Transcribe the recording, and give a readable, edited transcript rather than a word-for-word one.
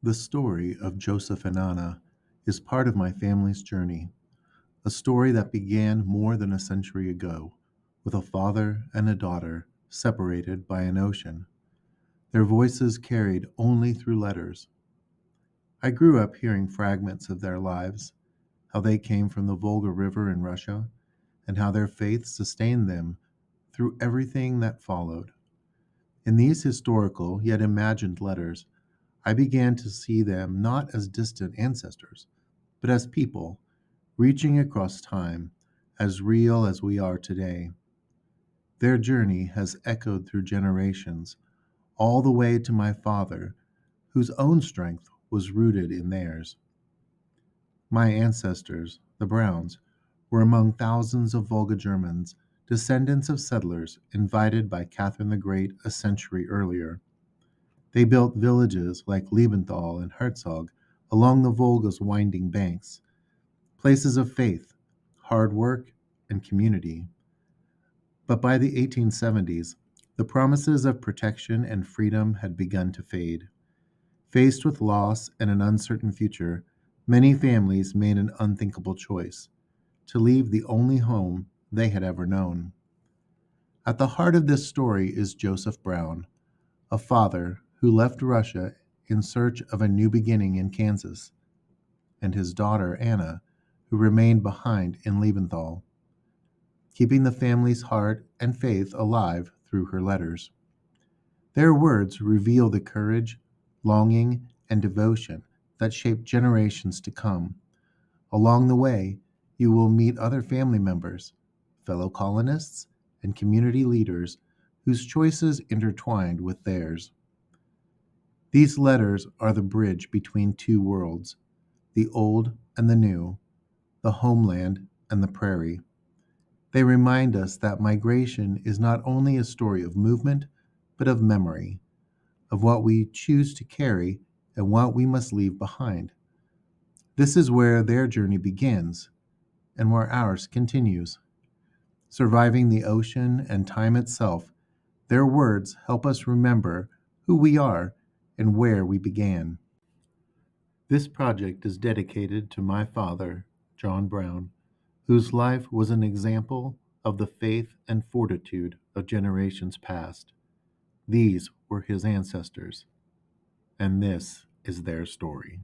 The story of Joseph and Anna is part of my family's journey, a story that began more than a century ago, with a father and a daughter separated by an ocean, their voices carried only through letters. I grew up hearing fragments of their lives, how they came from the Volga River in Russia, and how their faith sustained them through everything that followed. In these historical yet imagined letters, I began to see them not as distant ancestors, but as people reaching across time, as real as we are today. Their journey has echoed through generations, all the way to my father, whose own strength was rooted in theirs. My ancestors, the Browns, were among thousands of Volga Germans, descendants of settlers invited by Catherine the Great a century earlier. They built villages like Liebenthal and Herzog along the Volga's winding banks, places of faith, hard work, and community. But by the 1870s, the promises of protection and freedom had begun to fade. Faced with loss and an uncertain future, many families made an unthinkable choice to leave the only home they had ever known. At the heart of this story is Joseph Brown, a father who left Russia in search of a new beginning in Kansas, and his daughter Anna, who remained behind in Liebenthal, keeping the family's heart and faith alive through her letters. Their words reveal the courage, longing, and devotion that shaped generations to come. Along the way, you will meet other family members, fellow colonists, and community leaders whose choices intertwined with theirs. These letters are the bridge between two worlds, the old and the new, the homeland and the prairie. They remind us that migration is not only a story of movement, but of memory, of what we choose to carry and what we must leave behind. This is where their journey begins and where ours continues. Surviving the ocean and time itself, their words help us remember who we are and where we began. This project is dedicated to my father, John Brown, whose life was an example of the faith and fortitude of generations past. These were his ancestors, and this is their story.